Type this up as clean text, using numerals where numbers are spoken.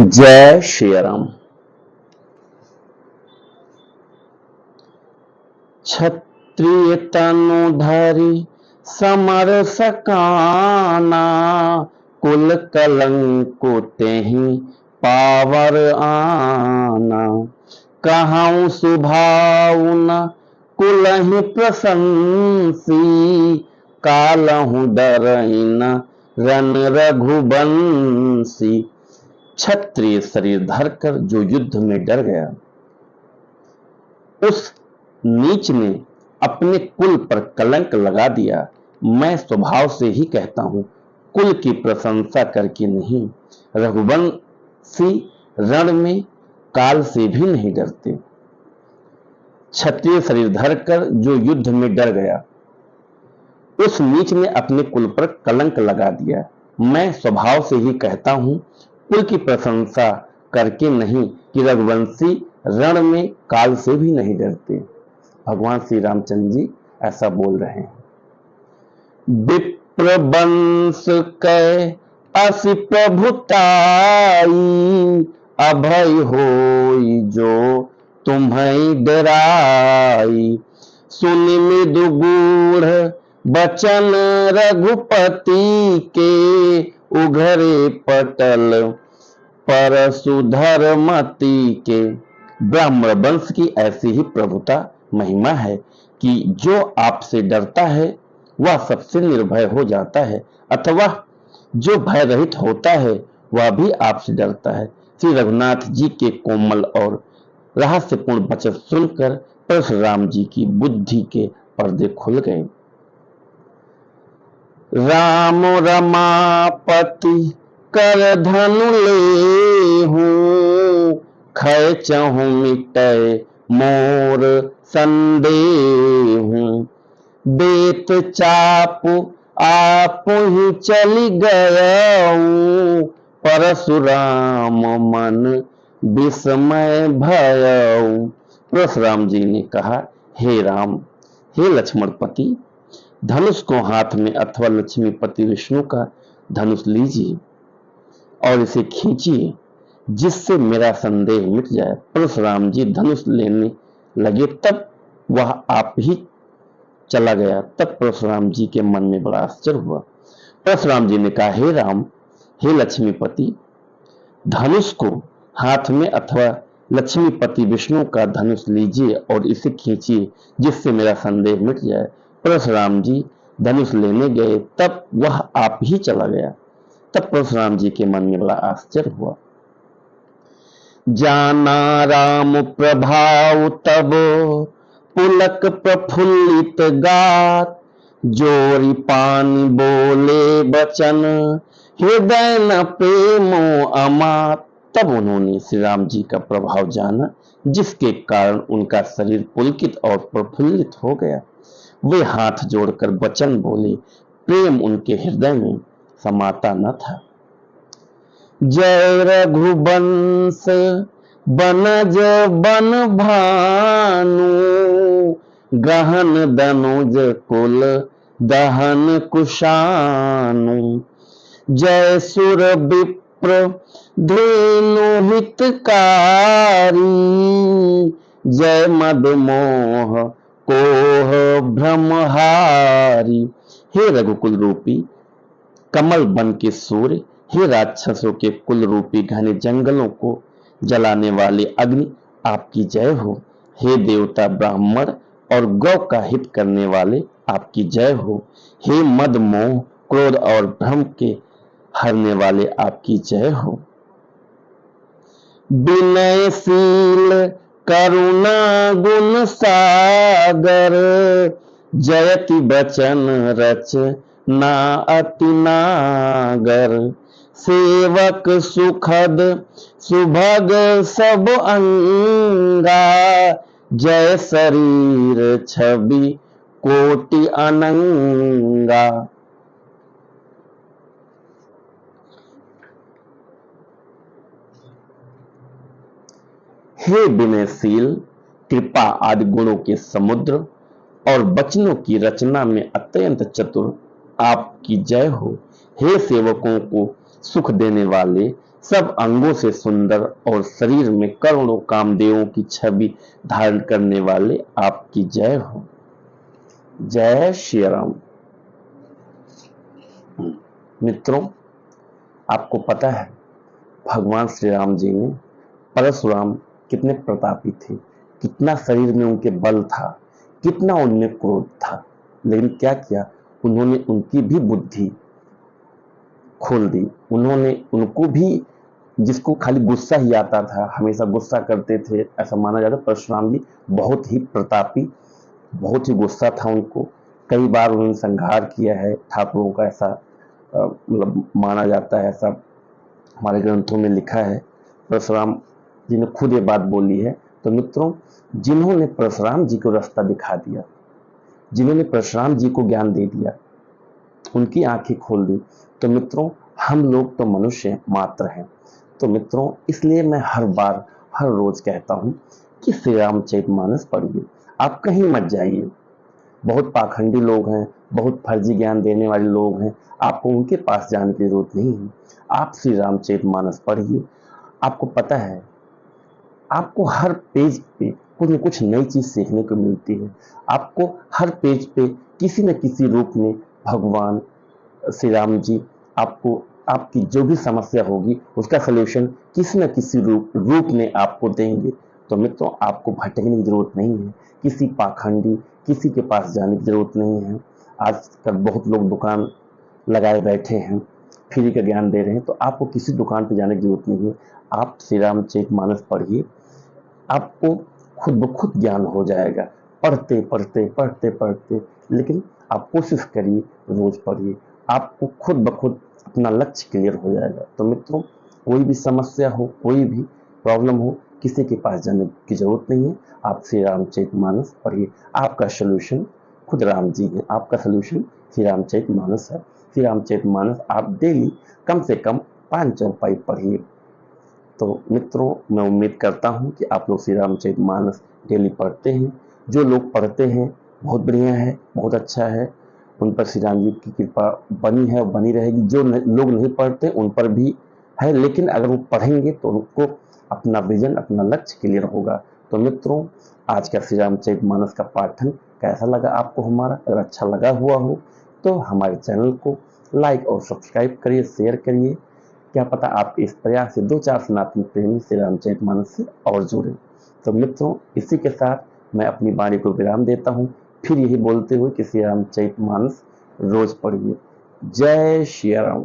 जय श्री राम। क्षत्रिय तनुधारी समर सकाना, कुल कलंक तेहि पावर आना। कहूँ सुभाव न कुलहि प्रशंसी, कालहु डरहि न रन रघुबंसी। क्षत्रिय शरीर धरकर जो युद्ध में डर गया, उस नीच ने अपने कुल पर कलंक लगा दिया। मैं स्वभाव से ही कहता हूं, कुल की प्रशंसा करके नहीं। रघुवंशी रण में काल से भी नहीं डरते। क्षत्रिय शरीर धरकर जो युद्ध में डर गया, उस नीच ने अपने कुल पर कलंक लगा दिया। मैं स्वभाव से ही कहता हूं, कुल की प्रशंसा करके नहीं, कि रघुवंशी रण में काल से भी नहीं डरते। भगवान श्री रामचंद्र जी ऐसा बोल रहे हैं। विप्र वंश कै असि प्रभुताई, अभय होई जो तुम्हें डराई। सुन मृदु गूढ़ बचन रघुपति के, उघरे पटल परशुधर मति के। ब्राह्मण वंश की ऐसी ही प्रभुता महिमा है कि जो आपसे डरता है वह सबसे निर्भय हो जाता है, अथवा जो भय रहित होता है वह भी आपसे डरता है। श्री रघुनाथ जी के कोमल और रहस्यपूर्ण वचन सुनकर परशुराम जी की बुद्धि के पर्दे खुल गए। राम रमापति कर धनु लेहूं, खै चहु मिटै मोर संदेहूं। बेत चाप आप ही चली गयऊ, परशुराम मन विस्मय भयऊ। परशुराम जी ने कहा, हे राम, हे लक्ष्मणपति, धनुष को हाथ में अथवा लक्ष्मीपति विष्णु का धनुष लीजिए और इसे खींचिए, जिससे मेरा संदेह मिट जाए। परशुराम जी धनुष लेने लगे, तब वह आप ही चला गया। तब परशुराम जी के मन में बड़ा आश्चर्य हुआ। परशुराम जी ने कहा, हे राम, हे लक्ष्मीपति, धनुष को हाथ में अथवा लक्ष्मीपति विष्णु का धनुष लीजिए और इसे खींचिए, जिससे मेरा संदेह मिट जाए। परशुराम जी धनुष लेने गए, तब वह आप ही चला गया। तब परशुराम जी के मन में बड़ा आश्चर्य हुआ। जाना राम प्रभाव तब पुलक प्रफुल्लित गात, जोरी पानी बोले बचन हृदय न प्रेमो अमात। तब उन्होंने श्री राम जी का प्रभाव जाना, जिसके कारण उनका शरीर पुलकित और प्रफुल्लित हो गया। वे हाथ जोड़कर वचन बोले, प्रेम उनके हृदय में समाता न था। जय रघुवंश बनज बन भानु, गहन दनुज कुल दहन कुशानु। जय सुर विप्र धेनु हितकारी, जय मद मोह कोह भ्रमहारी। हे रघुकुल रूपी कमल बन के सूर्य, हे राक्षसों के कुल रूपी घने जंगलों को जलाने वाले अग्नि, आपकी जय हो। हे देवता ब्राह्मण और गौ का हित करने वाले, आपकी जय हो। हे मद मोह क्रोध और भ्रम के हरने वाले, आपकी जय हो। विनयशील करुणा गुण सागर, जयति बचन रच ना अति नागर। सेवक सुखद सुभग सब अंगा, जय शरीर छवि कोटि अनंगा। हे विनयशील, कृपा आदि गुणों के समुद्र और वचनों की रचना में अत्यंत चतुर, आपकी जय हो। हे सेवकों को सुख देने वाले, सब अंगों से सुंदर और शरीर में करोड़ों कामदेवों की छवि धारण करने वाले आपकी जय हो। जय श्री राम। मित्रों, आपको पता है भगवान श्री राम जी ने, परशुराम कितने प्रतापी थे, कितना शरीर में उनके बल था, कितना उनमें क्रोध था, लेकिन क्या किया, उन्होंने उनकी भी बुद्धि खोल दी। उन्होंने उनको भी, जिसको खाली गुस्सा ही आता था, हमेशा गुस्सा करते थे, ऐसा माना जाता। परशुराम जी बहुत ही प्रतापी, बहुत ही गुस्सा था उनको। कई बार उन्होंने संहार किया है ठाकुरों का, ऐसा मतलब माना जाता है, ऐसा हमारे ग्रंथों में लिखा है। परशुराम जी ने खुद ये बात बोली है। तो मित्रों, जिन्होंने परशुराम जी को रास्ता दिखा दिया, जिन्होंने परशुराम जी को ज्ञान दे दिया, उनकी आंखें खोल दी, तो मित्रों हम लोग तो मनुष्य मात्र हैं। तो मित्रों, इसलिए मैं हर बार हर रोज कहता हूं कि श्री रामचरितमानस पढ़िए। आप कहीं मत जाइए। बहुत पाखंडी लोग हैं, बहुत फर्जी ज्ञान देने वाले लोग हैं, आपको उनके पास जाने की जरूरत नहीं है। आप श्री रामचरितमानस पढ़िए। आपको पता है, आपको हर पेज पे कुछ न कुछ नई चीज सीखने को मिलती है। आपको हर पेज पे किसी न किसी रूप में भगवान श्री राम जी आपको, आपकी जो भी समस्या होगी उसका सलूशन किसी न किसी रूप में आपको देंगे। तो मित्रों, आपको भटकने की जरूरत नहीं है, किसी पाखंडी किसी के पास जाने की जरूरत नहीं है। आजकल बहुत लोग दुकान लगाए बैठे हैं, फ्री का ज्ञान दे रहे हैं, तो आपको किसी दुकान पर जाने की जरूरत नहीं है। आप श्री रामचरितमानस पढ़िए, आपको खुद ब खुद ज्ञान हो जाएगा। पढ़ते पढ़ते पढ़ते पढ़ते, लेकिन आप कोशिश करिए, रोज पढ़िए, आपको खुद ब खुद अपना लक्ष्य क्लियर हो जाएगा। तो मित्रों, कोई भी समस्या हो, कोई भी प्रॉब्लम हो, किसी के पास जाने की जरूरत नहीं है। आप श्री रामचरितमानस पढ़िए, आपका सोल्यूशन खुद राम जी है, आपका सोल्यूशन श्री रामचरितमानस है। श्री रामचरितमानस आप डेली कम से कम 5 चौपाई पढ़िए। तो मित्रों, मैं उम्मीद करता हूं कि आप लोग श्री रामचरितमानस डेली पढ़ते हैं। जो लोग पढ़ते हैं बहुत बढ़िया है, बहुत अच्छा है, उन पर श्री राम जी की कृपा बनी है और बनी रहेगी। जो लोग नहीं पढ़ते उन पर भी है, लेकिन अगर वो पढ़ेंगे तो उनको अपना विजन, अपना लक्ष्य क्लियर होगा। तो मित्रों, आज का श्री रामचरितमानस का पाठन कैसा लगा आपको हमारा? अगर अच्छा लगा हुआ हो तो हमारे चैनल को लाइक और सब्सक्राइब करिए, शेयर करिए। क्या पता आपके इस प्रयास से 2-4 सनातन प्रेमी श्री रामचरितमानस से और जुड़े। तो मित्रों, इसी के साथ मैं अपनी वाणी को विराम देता हूँ, फिर यही बोलते हुए कि श्री रामचरितमानस रोज पढ़िए। जय श्री राम।